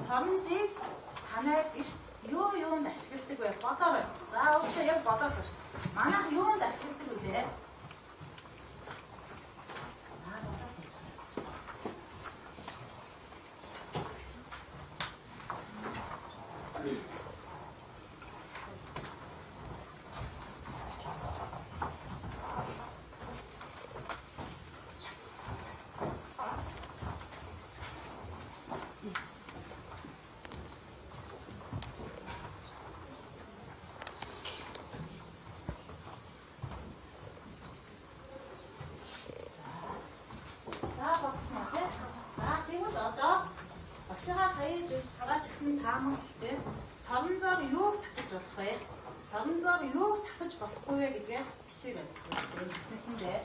Самзыг танайд ишт юу юунд ашигладаг вэ? Бодоорой. За өөртөө яг бодоосоош. Манайх юунд ашигладаг вэ? За бодоосооч. Багшгаа сая цагаач гисэн таамаглалтай савнзаар юуг татаж болох вэ? Савнзаар юуг татаж болохгүй вэ гэдгээ хичээгээд гиснэхэндээ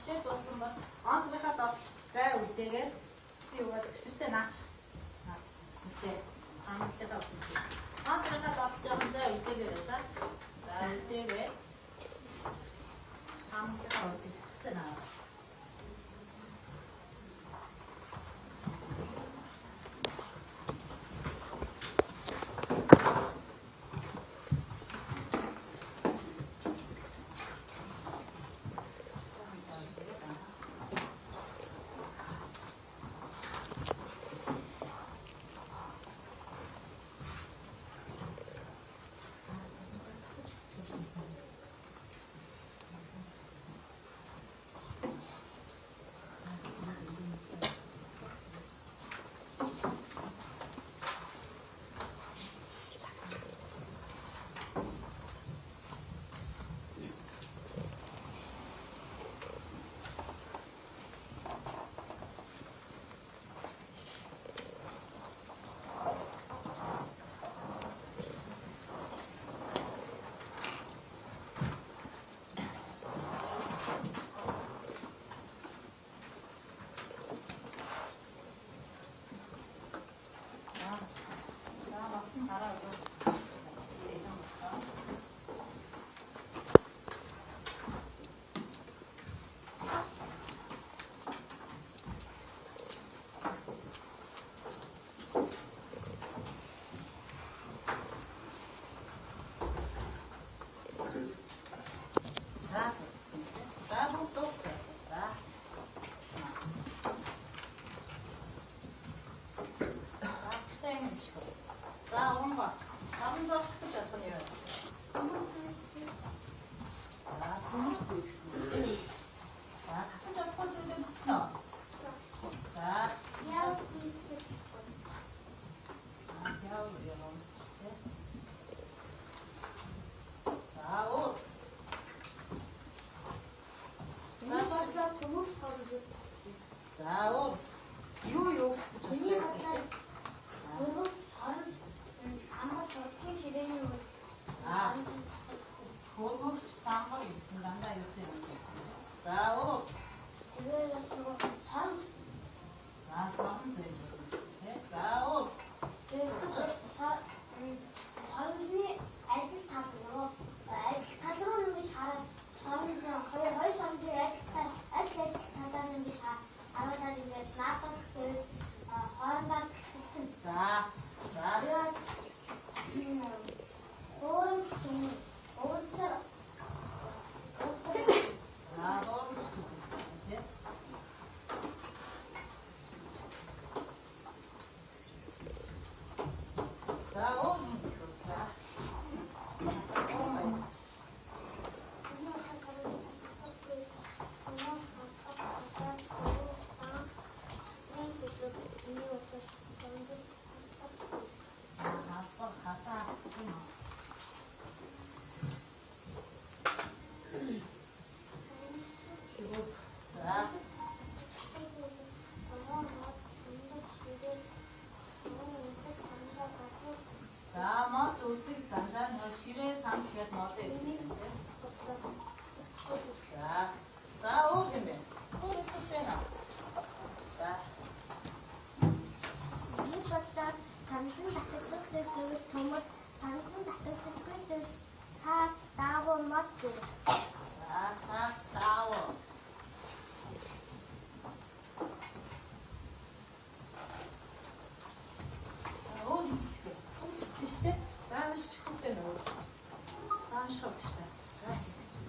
хичээл болсон бол онцгойхоо болж зай үлдээгээд цэцэн юугаад өвтөртэй наач. Үснэтэй. Хамтдаа үснэтэй. Онцгойхоо болж байгаа зай үлдээгээ за. За үлдээгээ. Хамтдаа өвтөртэй наа. Хөвчтэй юм шиг. За уран ба. Савн зурхтаж явах нь юу вэ? За төмөр зүйсэн. За татаж авахгүй зүйлээ бичсэн үү? За яв юм те. За өөр. За өөр. Юу гэж хэлсэн шүү дээ. Хөргөгч самбар гэсэн дандаа юу гэдэг юм бэ? За оо. За сан зэж байна. За оо. Сарны ажил тал нөгөө ажил тал руу нэг хараад сарны хоёр сарны ажил талаар нэг хараад ингээд наадах гээд хоорондоо хэлсэн. За ширээ самс гээд модыг. За өөр юм бэ? Өөр үстэй наа. За. Нэг бодоод самсын татгалзах зүйл төмөр самсын татгалзах зүйл цаас даавуу мод зүйл. За цаас даавуу. Өөр юм шиг. Систем. Зааш хөвтэй нөө. Зааш хөвтэй. За хийчих.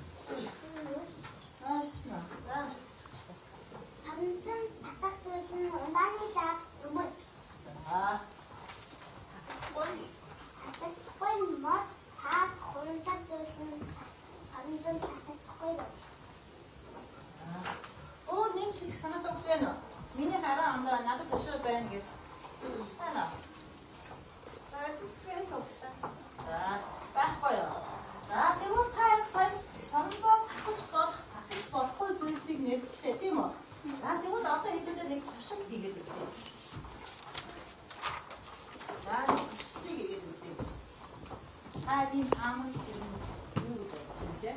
Зааш чинь. Зааш хийчих. Самсын татгалзах зүйл ундааны даас төмөр. За. Татгалзахгүй мод цаас хуралдаа зүйл самсын татгалзахгүй. Өөр нэм шиг санаад өгдөө. Миний хараа амдаа надад өшөө байна гэж. Тана. За үсгэн тогтсон. За байхгүй юу. За тэгвэл та сая санзаа татаж болохгүй зүйлсийг нэрлэлээ тийм үү? За тэгвэл одоо хэдүүлээ нэг туршилт хийгээд үзье. За туршилтыг хийгээд үзье. Та ийм амар юм юу гэж бодож байна те?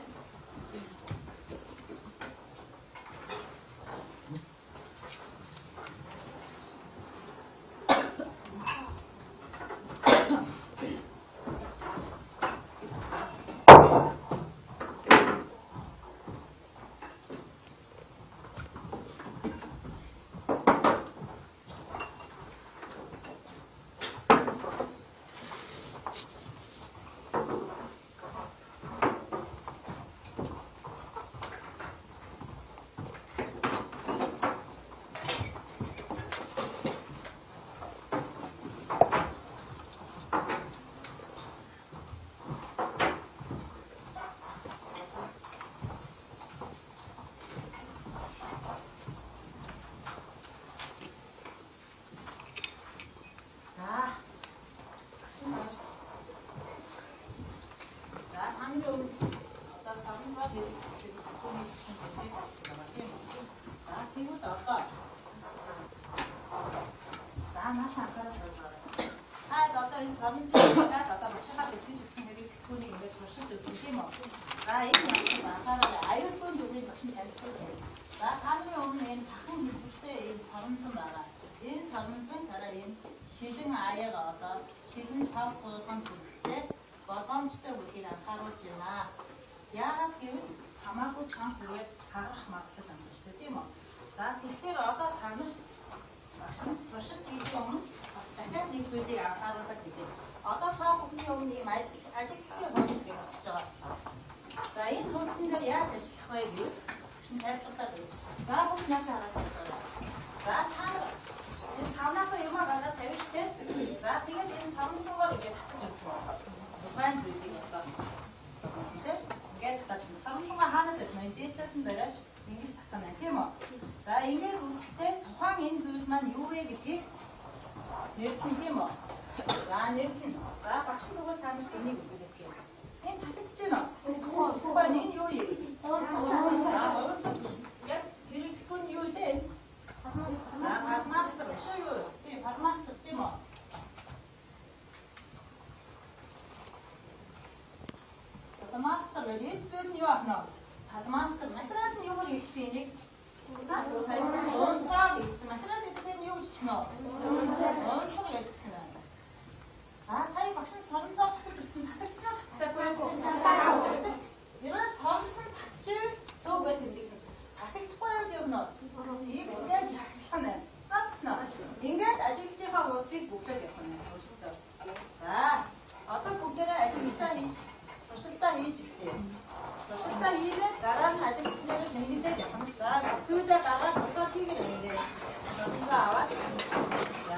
Шилэн аяга одоо шилэн сав суулганд хүрэхдээ болгоомжтой үгийг анхааруулж байна. Яагаад гэвэл хамаагүй чанга хүрээд харах магадлал амарч шүү дээ тийм үү? За тэгэхээр одоо та нар багш нь туршилт хийх өмнө бас дахиад нэг зүйлийг анхааруулдаг гэдэг. Одоо та бүхний өмнө ийм ажиглалтын хуудас гэж очиж байгаа. За энэ хуудсан дээр яаж ажиллах вэ гэвэл багш нь тайлбарлаад байна. За бүгд нааш хараас явж байгаа. За та нар савнаасаа юм гаргаад тавина штэ. За тэгээд энэ савнцангоор ингээд татаж үзсэн. Тухайн зүйлийг одоо тийм ингээд татсан. Савнцангаа хаанаас ирэх вэ? Дээдлээс нь бариад ингэж татах нь тийм үү? За ингээд үзэхдээ тухайн энэ зүйл маань юу вэ гэдгийг нэрлэн тийм үү? За нэрлэн. За багш нөгөө та нарт энийг үзүүлэх юм. Энэ татагдж байна уу? Тухайн энэ юу юм? За оролцож яг хэрэглэхгүй нь юу лээ? За фармастер биш үү? Тийм фармастер тийм үү? Фармастер гэдэг зүйл нь юу ахна? Фармастер материал нь юугаар хийсэн энийг? Сайн онцгой хийсэн. Материал гэдэг нь юу гэж чинь вэ? Онцгой гэж чинь. За сая багш нь соронзоо татагдсан татагдахгүй. Ерөөс соронзоо татчихвэл зөв байх юм дий. Татагдахгүй юу гэнэ? X-ээр шахах нь. Авснаа. Ингээд ажилтныхаа хуудсыг бүглээд явах нь өөрсдөө. За одоо бүгдээрээ ажилтнаа хийж туршилтаа хийж эхлэе. Туршилтаа хийгээд дараа нь ажилтнаар шингэлээд явах нь. За зүйлээ гаргаад босоод хийгэр юм. Соронзоо аваад. За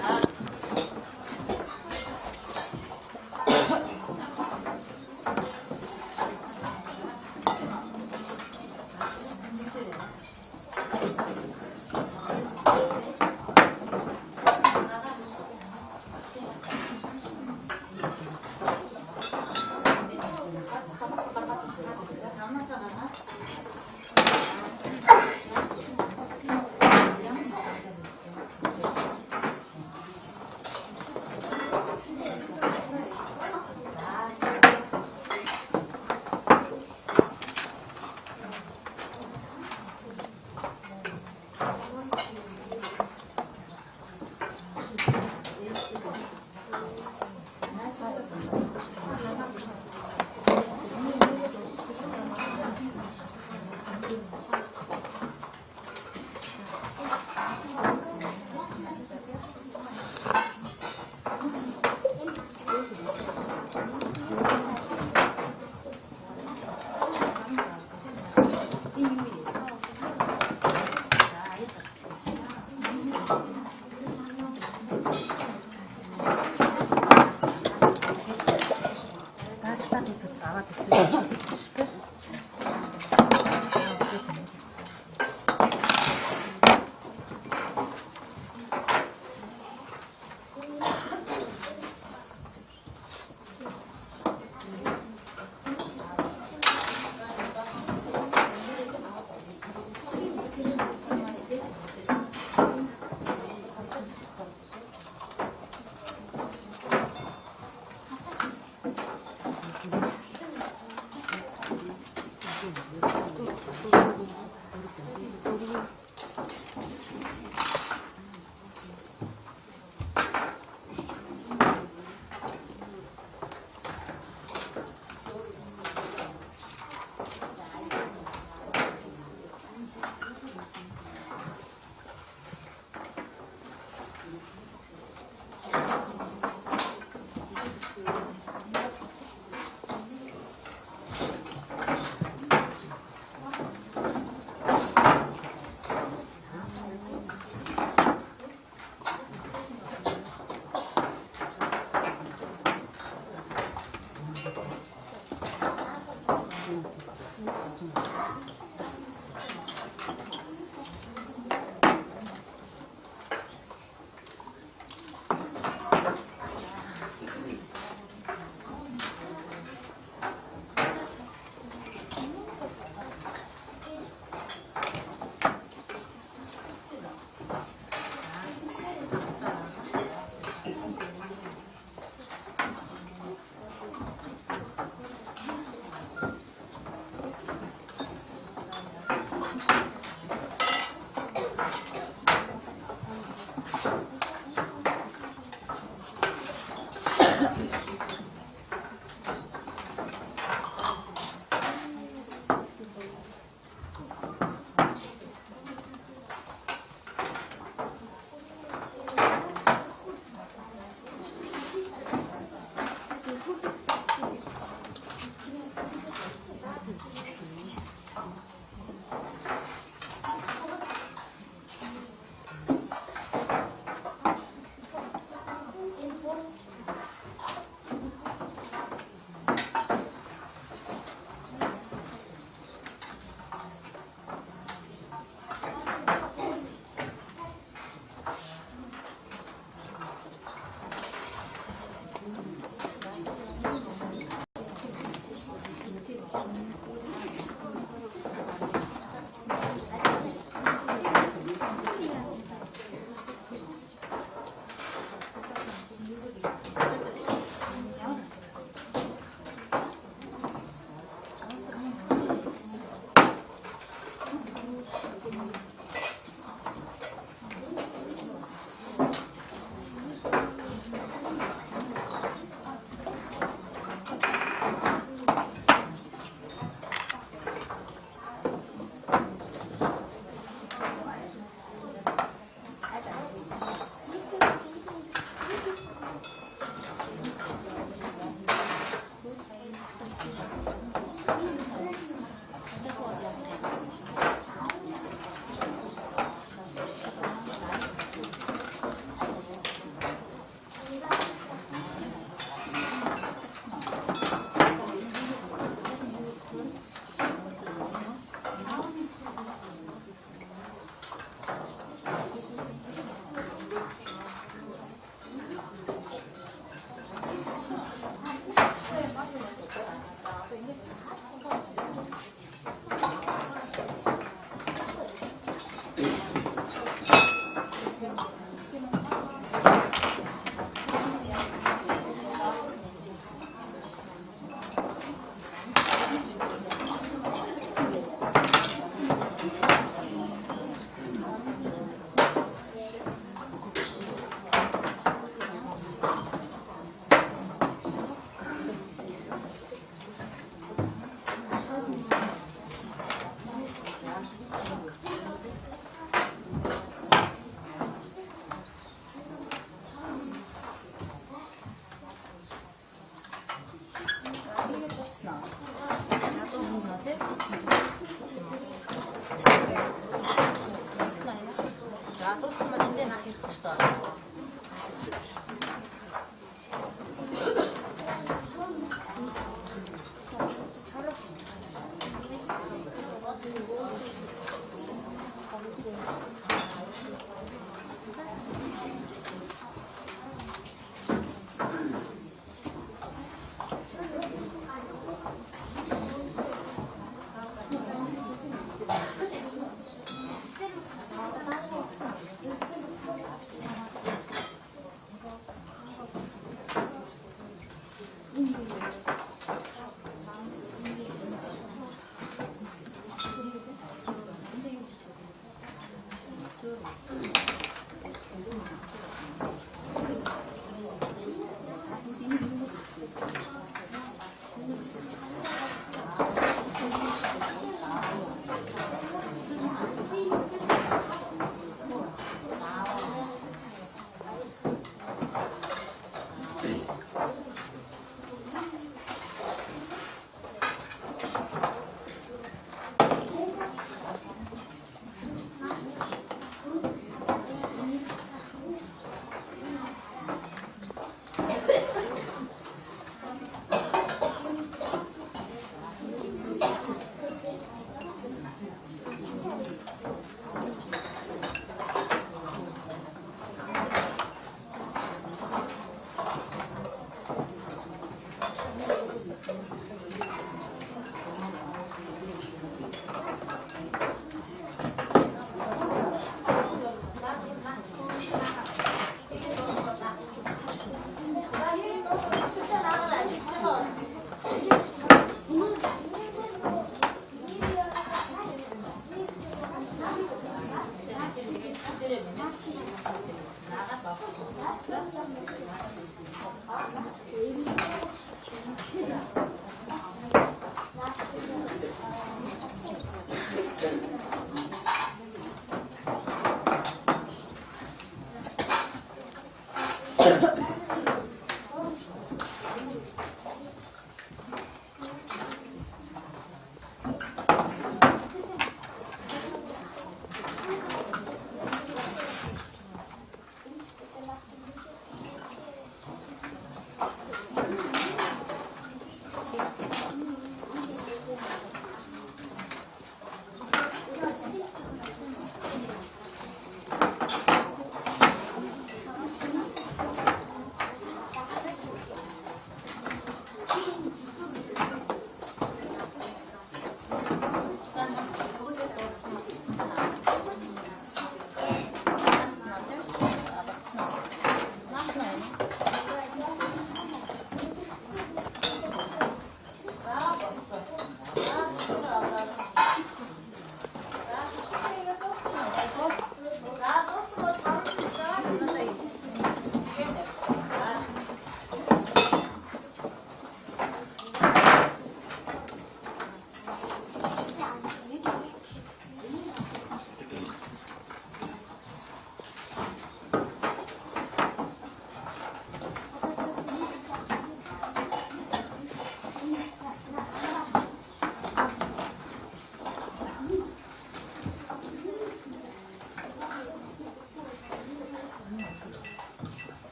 işte.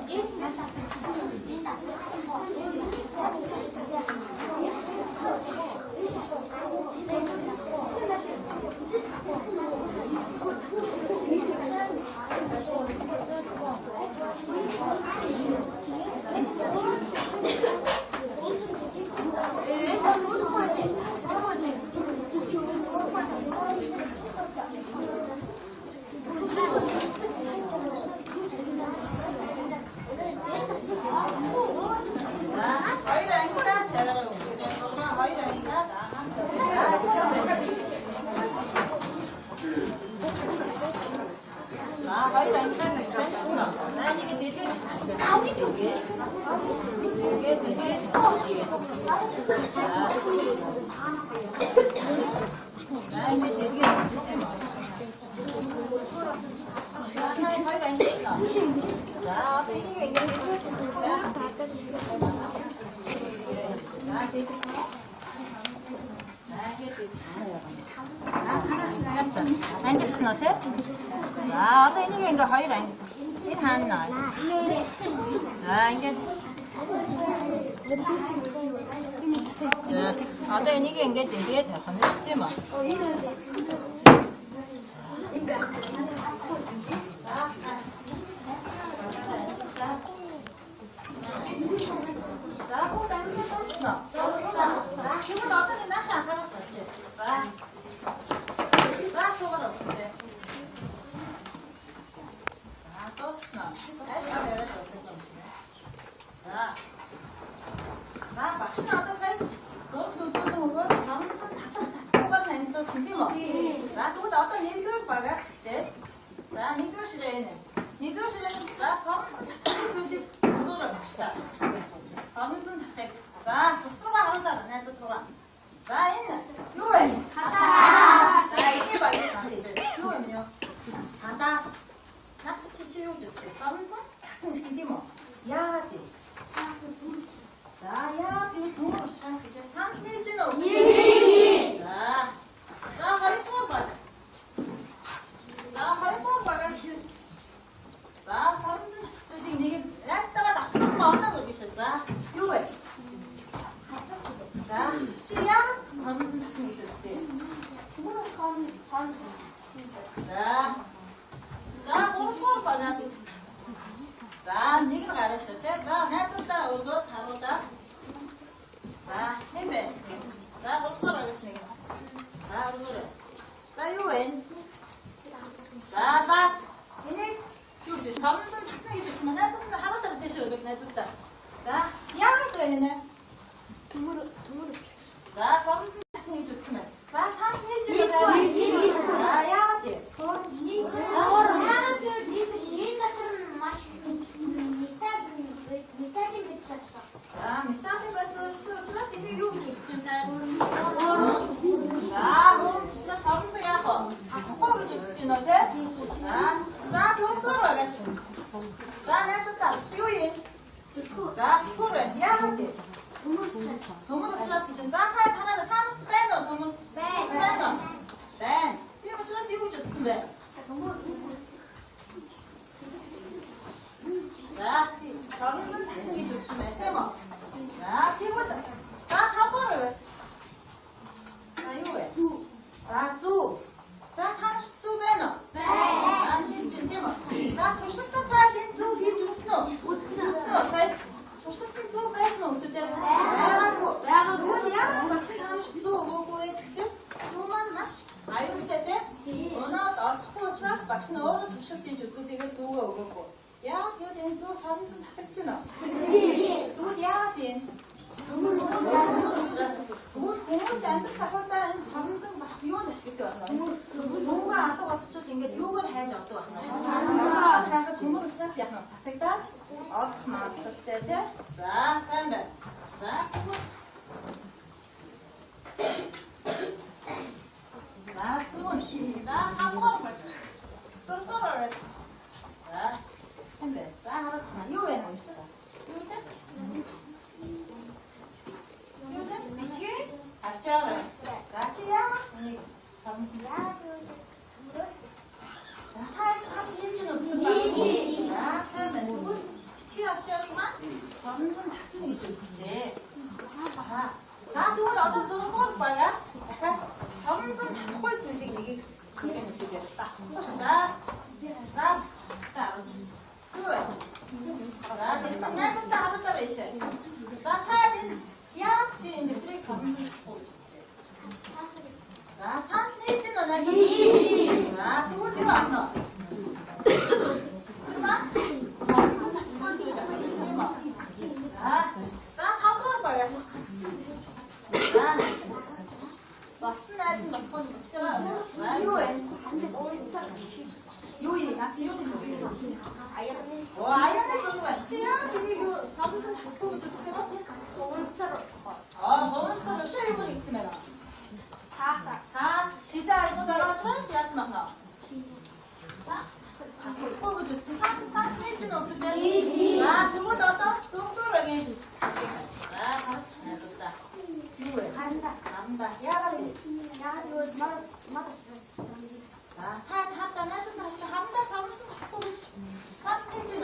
If ангилсан уу тий? За одоо энийг ингээ хоёр анги. Энэ хаана нэ? За ингээд. За одоо энийг ингээд дээд тавих нь шүү тийм үү? За хөө англи тосно. За чимээ одоо энэ нааш анхаараас очив. За. За суугаар өгдөө. За тосно. Айсаар яриад тосно юм шиг. За. За багш нь одоо сая зург үзүүлэн өгөөд самцсан татахгүйгээр намжуулсан тийм үү? За тэгвэл одоо нэгдүгээр багаас ихтэй. За нэгдүгээр ширээ энэ. Нэгдүгээр ширээнээс за самцсан татах зүйлийг өгөөрэй багштай. Самцсан татахыг. За бус руугаа харуулаа найзууд руугаа. За энэ юу вэ? Хадаас. За энэ багаас асуу. Юу юм бэ? Хадаас. Наад чи юу гэж үзсэн? Самцсан татах гэсэн тийм үү? Яагаад вэ? За яа би түмэр учраас гэж санал нээж гэнэ үү? За. За хоёрдугаар баг. За хоёрдугаар багаас за самцсан татцыг нэг яцтайгаа авцсан бооноо гэж байна. За юу вэ? За чи яагаад самцсан татна гэж үзсэн? Түмэр самцсан. За. За гуравдугаар багаас за нэг нь гараа шүү те. За найзуудаа өгөөд харуулаа. За хэмбэ. За гуравдугаар багаас нэг. За өргөөрэй. За юу вэ? За бац. Энийг юу вэ? Самцсан татна гэж үзсэн маа. Найзуудаа харуулаад дэше өгөх найзуудаа. За яагаад вэ нэ? Түмэр. За самцсан татна гэж үзсэн маа. За санал нээж өгөө. За яагаад вэ? За металлын байцаалсан учраас энийг юу гэж үзэж байна? За хөөчнөөс самцсан яах вэ? Хатахгүй гэж үзэж байна те? За дөрөвдүгээр багаас. За найзуудаа юу юм? За түр яагаад вэ? Төмөр учраас гэж. За танаа байна уу төмөр? Байна. Байна. Би учраас юу гэж үзсэн бэ? За самцсан татна гэж үзсэн байх тийм үү? За тэгвэл за тавдугаар байгаас. За юу вэ? За зүг. За танаас зүг байна уу? Байна. Тийм үү? За туршилтаа энэ зүг хийж үзсэн үү? Үзсэн үү? Сая туршилтын зүг байсан уу? Байгаагүй. Тэгвэл яагаад багш танаас зүг өгөөгүй вэ? Зүг маань маш аюултай тийм. Өнөөдөр олохгүй учраас багш нь өөрөө туршилт хийж үзүүлээгээ зүгээ өгөөгүй. Яагаад юу энэ зүү самцсан татагч байна? Тэгвэл яагаад юм? Хүмүүс амьдрах тахуудаа энэ самцсан бас юу ашигтай байна? Нүнгээ алга болгочод ингээд юугаар хайж авдаг байна? Хайгаж хүмүүс учраас яах вэ? Татагдаад олох магадлалтай тий? За сайн байна. За за зүүн. За хамгаар. Зурдороос. За за хараач на юу яах вэ? Юу вэ? Юу вэ? Бичгээ авчаа. За чи яа? Самцсан яа? За хаа сам хийж өгсөн байна. За сайн байна. Бичгээ авчаа маань самцсан татна гэж үзжээ. За тэгвэл одоо 6 багаас дахиад самцсан татахгүй зүйлийг нэгийг хийх үгээр авсан байна. За за авч. За тэгээд найзуудаа харуулаа байшаа. За хаад энэ яа чи энэ дэвтрийг самцсан татахгүй. За санал нээж нь найзууд. За тэгвэл юу аах нь? За хавгаар багаас. Басан найз нь бас гол өстэй. За юу вэ? Юу юм? Наач юу гэсэн үг? Аяа. Оо аяа гэж юу вэ? Чи яа гэний 섬성 바꾸고 주세요. 보온처럼. 보온처럼 쉐이브를 있으면. 자, 시다 이거 내가 찬스 야스만. 바꾸고 주세요. 33페이지는 어떻게? 자, 그거 넣었다. 똑똑하게. 자, 바로 잘해줬다. 이거에. 간다. 야간데. 자, 한단 해준다. 한다 삼성 바꾸고 주. 3페이지는.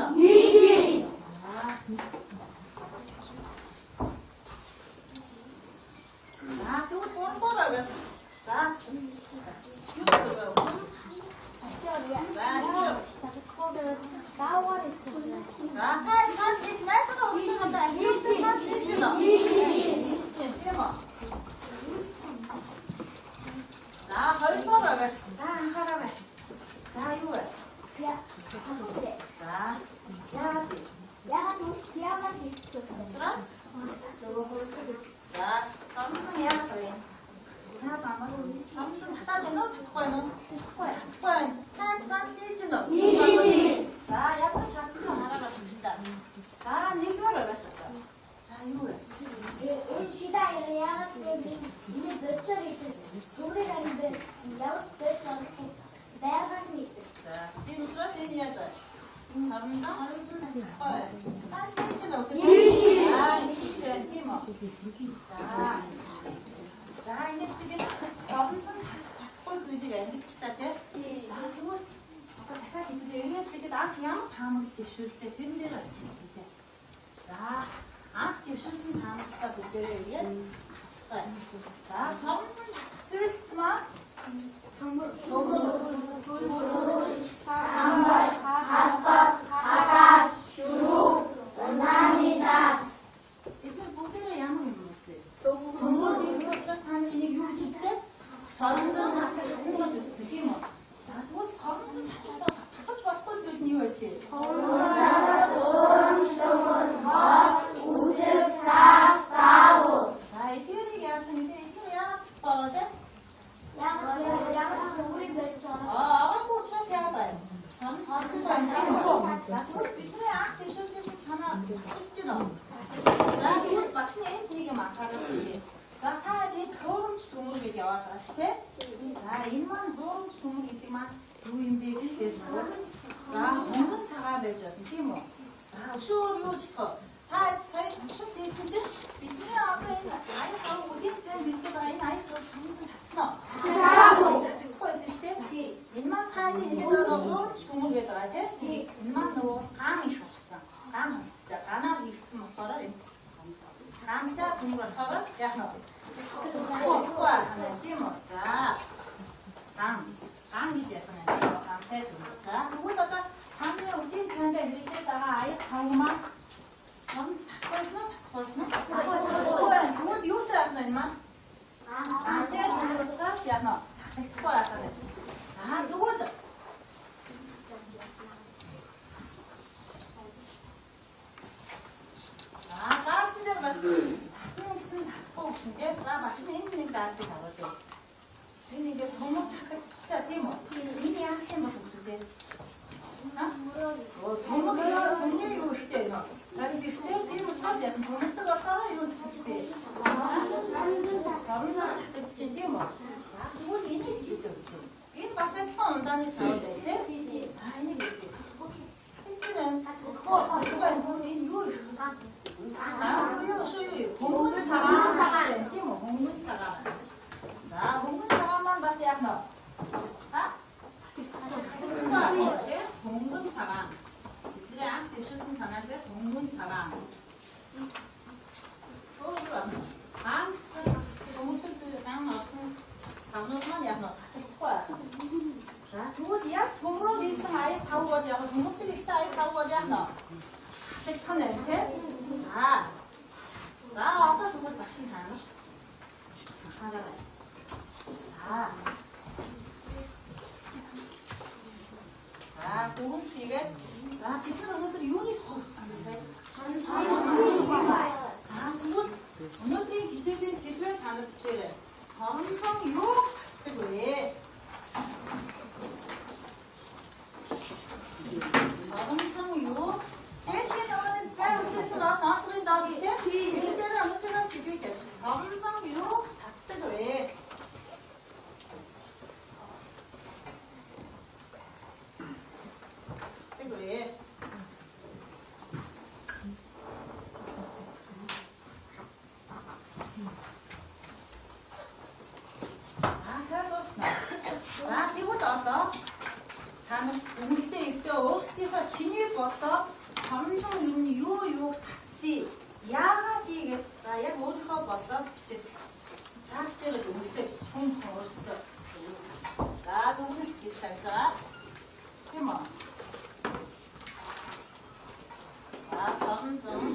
자, 그거 뻔뻔하게. 자, 이거 자, 자, 3페이지 날짜가 엄청난다. 3페이지는. 자, 뻔뻔하게. 자, 하라고. 자, 이거. 자, 들었어? 자, 삼성 해야 그래. 삼성 하다 되노? 듣고는 한 3페이지는. 자, 약간 작성 하나가 봅시다. 자, 이거를 했을까? 자, 이거. 자, 이거 수학생 이야자. 삼성 3페이지는 어떻게? 자, 이제 이모. 자, 이제 그게 삼성 바꿔 주지가 미치다 돼. 자, 그거 내가 근데 이게 나 그냥 다음을 쉴 때 힘들었지. 자, 이렇게 쉴수 다음부터 그때를 위해 자, 삼성 쓰겠지만 이건 보기를 양을 물었어요. 동물이 있어서 사는 이 육주 때 삼성 자, 또 삼성 찾아서 바꿔 준 이유가 있어요. 자, 이 theory 얘기하시는데 이 theory 양아빠거든? 알고 쳐세하다. 삼성도 아니고 자, 그것도 이 theory 양아빠 쇼트에서 하나 바꾸지도. 자, 이거 막신에 되게 많아가지고 자, 타야지 도움치 동물이 와서 시대. 자, 인만 도움치 동물이지만 루인들이 되고 자, 공급차가 맺어서 이모. 자, 쇼류 치고 다 사이 쇼트 있으지? 이게 앞에 아이 하고 어디 잘 밀게 봐. 아이 더 삼성 같이 듣고 있을 시대. 인만 타야지 이제다가 도움치 동물이 들어야 돼. 인만 너 감이 좋았어. 감 있다. 감이 있으면 걸어. 감이다 동물 걸어. 야 너. 뭐야 하는 이모. 자, 감이지 그냥 이모 감태 동물. 자, 그거다가 감이 어디 잘데 이렇게다가 아이 하고만 삼성 바꿔서 그거 요새 하는 인만. 감태 동물 쳐서 야 너. 뭐야 하는. 자, 그거다. 자, 같은 데로 봤어. 자, 맛있는 힘드니까 아직 가거든. 근데 이게 너무 바깥이다, 대모. 이미 학생 뭐 그때. 너무 그냥 동료이 오시대, 너. 나는 이제 그때 대모 차지해서 너무 뜨겁다, 이런 뜻이지. 삼성 뜻이 대모. 자, 그건 이미 진짜 없지. 이게 봤을 때 온다니 사오대, 대? 자, 이게 그지. 해치는 그거는 돈이 이거. 공문차가 뭐 공문차가 자, 공문차가만 봤어요, 야 너. 공문차가 그래, 앞에 실승 전화돼 공문차가 방스 공문철들 강 없음 상호만 야 너. 자, 도디야 동물이 있으면 아예 사고 어디야 동물들이 있어 아예 사고 어디야 너. 택하네, 자, 아까 그거 낚시 하나? 하나가. 자, 그건 이게. 자, 뒤쪽은 오늘들 윤이 더 있으세요. 자, 그건 오늘들이 기재된 시도에 가는 부채를 삼성 요 그리고 예. 삼성 요. 이렇게 나오는 짤 어디서 나왔어? болоо сонлон ер нь юу татсан яагаад ийгээд за яг өөрийнхөө болоо бичээд цаагч яриад өмнөдөө бичиж хүн өөрсдөө за дүгнэлт гэж тавьж байгаа. Тийм үү? За сонлон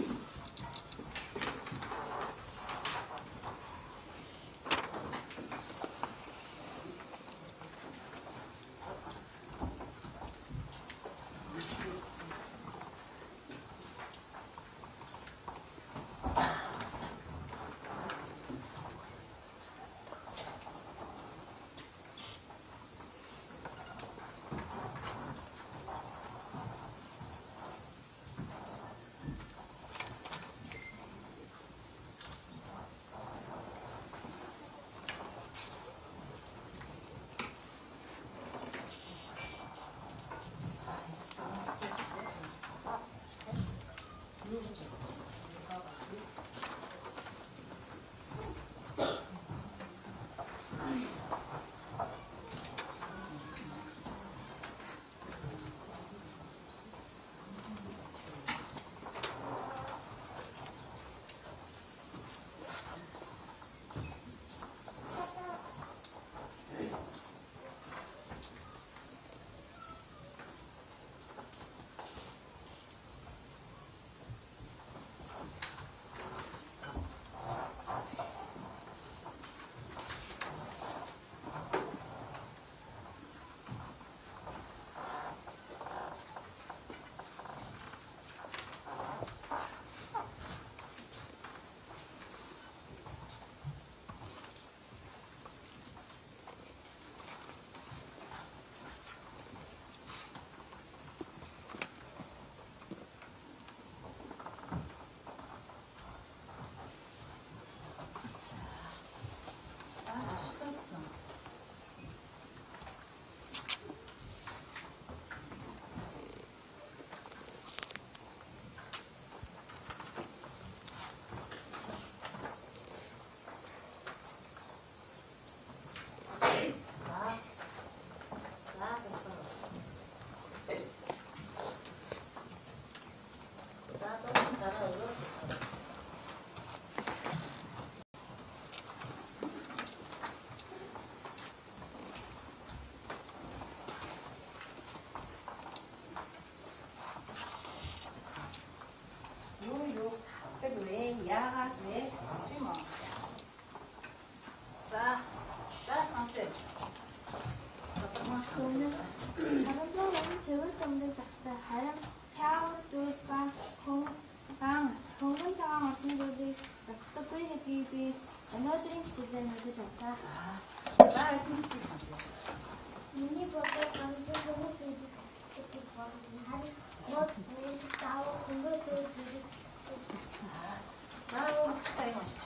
яагаад вэ гэсэн тийм үү? За сонсъё. Харин зөвхөн томдын тастай харин хяавар зүйлс ган хөнгөн цагаан орсон зүйлийг тогтоогүй гэдгийг би өнөөдрийн хичээлээр мэдэж авлаа. За эднийсийг сонсъё. Миний бодлоор хамгийн гол зүйл гэдэг нь харин мод нэг таавар хөнгөн зүйлийг За ууштай юм шиг.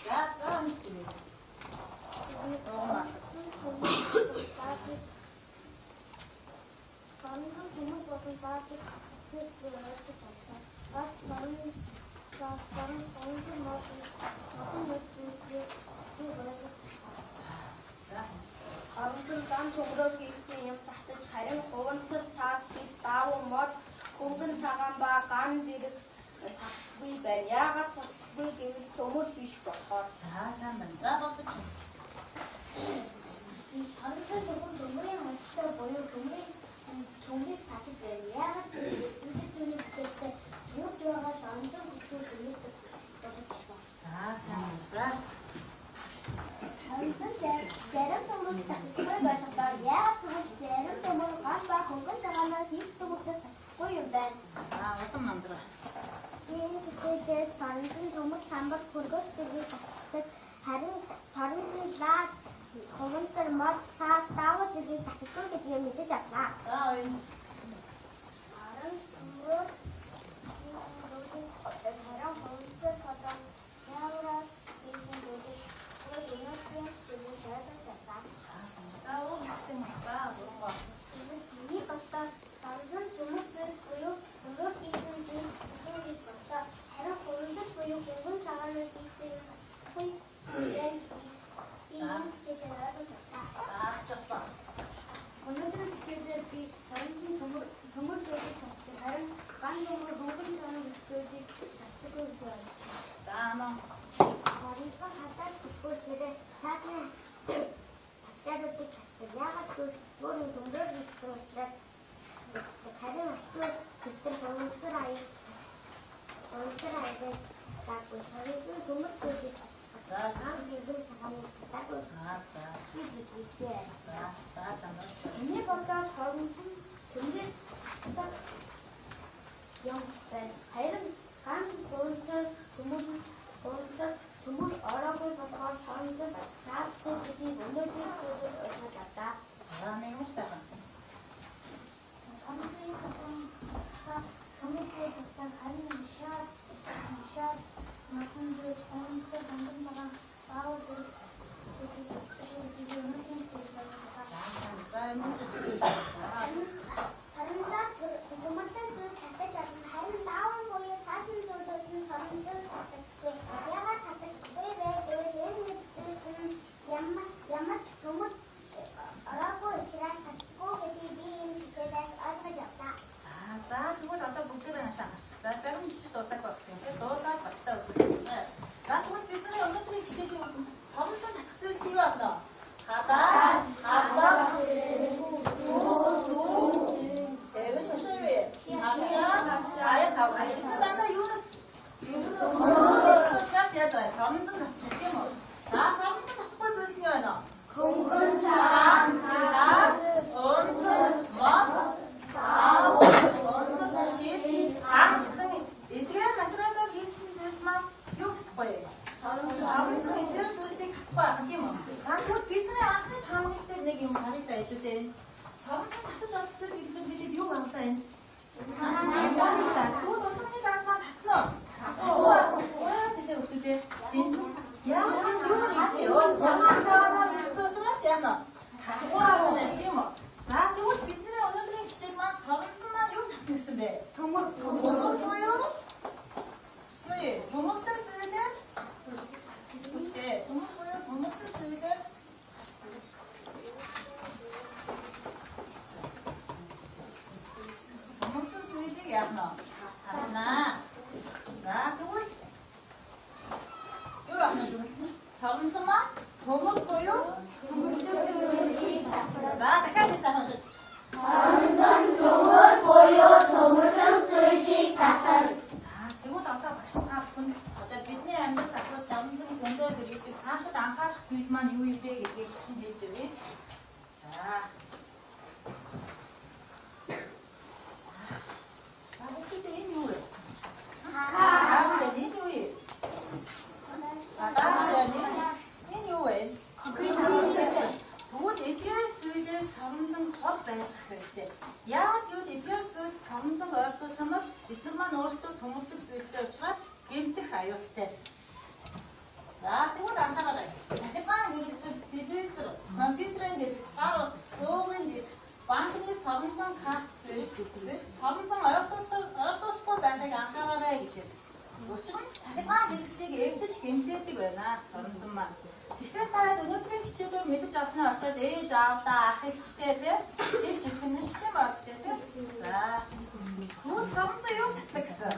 За уншиж байна. Оронсон сан цуглуул хийсэн юм татаж харин хуванцар цаас шил даавуу мод хөнгөн цагаан ба ган зэрэг татахгүй байна. Яагаад татахгүй гэвэл төмөр биш болохоор. За сайн байна. За бодож байна. Оронсон зөвхөн төмөрийн хонцтой буюу төмрийг татаж байна. Яагаад гэвэл түүний бүтээлтэй юу байгаас оронсон хүчээр төлөвлөж бодож байна. За сайн байна. За Оронсон зарим төмөр татахгүй болохоор яагаад гэвэл зарим төмөр ган ба хөнгөн цагаанаар хийдэг учраас татахгүй юм байна. за удам мандраа. Энэ хэсэгээс соронзон төмөр самбар хөргөс зэргийг татдаг харин соронзон лаад хуванцар мод цаас даавуу зэргийг татдаг гэдгийг мэдэж авлаа. За оюун. Харин төмөр харин хуванцар хотон яавраа ийм зүйлийг өнөөдрийн зүйлийг шаардаж авлаа. За сайн. За уу машин за ургаа. Миний бодлоор соронзон төмөр буюу төмөр хийсэн зүйл зүйлийг бодлоо харин хуванцар буюу хөнгөн цагаанаар хийсэн За өнөөдөр хичээлээр би соронзон төмөр зүйлийг татаагүй. Соёлын төмөр зүйлийг За. ганц зөв цагааны татаагүй. За. Хийдэгтэй. За санаач. Миний бодлоор соромжон тэмдэг юм байна. Харин ганц гонцор төмөр ороогүй болохоор соромжон таахгүй гэдгийг өнөөдөр ойлгож байна. За мэгмэр сайхан. Комментээ татсан харин шаад математик онцгой ханган байгаа баавал За юм чи. Сарамдаа төмөртэй зүйл татаж авсан харин даавар буюу цаасан зүйлүүдийн сарамжан татдаг. Ягаад татдаггүй вэ? Ямар ч төмөр ороогүй учраас татдаггүй гэдгийг би энэ хичээлээс ойлгож авлаа. За тэгвэл одоо бүгдээрээ хашаа гарч. За зарим жижиг дуусах байх шиг. Тэгээд дуусаад бачтаа үзүүлээ. За тэгвэл бидний өнөөдрийн хичээлийн соромжон татах зүйлс юу байна? Хадаас, хадаас, эвэн машинвэ. Аяа тав. Энэ банда юунаас? Сейчас яаж вэ? Соромжон татчих юм уу? За соромжон татахгүй зүйлс нь юу байна? Хөнгөн цагаан Цаас, өнцөг, мод, тав, онцог шил, хам гэсэн эдгээр материалаар хийгдсэн зүйлс маань юу гэхгүй вэ? Соромжон эдгээр зүйлсийг татахгүй байх юм уу? За тэгвэл бидний анхны таамаглал дээр нэг юм харагдаа илүү дээ. Соромжон татаж авах зүйл гэдэг нь бид юу багтаа энэ? Тэгвэл өнөөдрийн ганц маань татна уу? Тэгэхээр өгтүүдээ энэ яг юу нэгсэн юу? Цаанаа мэдсэн учраас яана? Татахгүй байна тийм үү? За тэгвэл бидний өнөөдрийн хичээл маань соромжон маань юу татна гэсэн бэ? Төмөр буюу төмөртэй зүйлээр төмөртэй зүйлээр төмөртэй зүйлийг яана? Татна. За тэгвэл юу яана гэвэл соромжон маань төмөр буюу За дахиад сайхан шилж. Соромжон төмөр буюу төмөрлөг зүйлийг татна. За тэгвэл одоо багш та бүхэн одоо бидний амьдралд ахвал соромжон зөндөө дэргэдэг цаашид анхаарах зүйл маань юу юм бэ гэдгийг чинь хэлж өгье. За бүгд энэ юу вэ? Энэ юу вэ? Энэ юу вэ? Тэгвэл эдгээр зүйлээ соромжон тул байх хэрэгтэй. Яагаад гэвэл эдгээр зүйл соромжон ойртуулах юм бол эдгээр маань өөрсдөө төмөрлөг зүйлтэй учраас гэмтэх аюултай. За тэгвэл анхаараа. Захиргаан хэрэгсэл, телевизор, компьютерийн хэрэгсэл, гар утас, зөөвийн диск, банкны соромжон карт зэрэг соромжон ойртуулахгүй байхыг анхаараарай гэж. Учир нь захиргаан хэрэгслийг эвдэж гэмтээдэг байна соромжон маань. Тэгэхээр та өнөөдрийн хичээлээр мэдэж авснаа очиод ээж аавдаа ах эгчтэй хэлж өгөх нь шүү дээ бац тийм. За. Хүү соромжон юу татдаг гэсэн?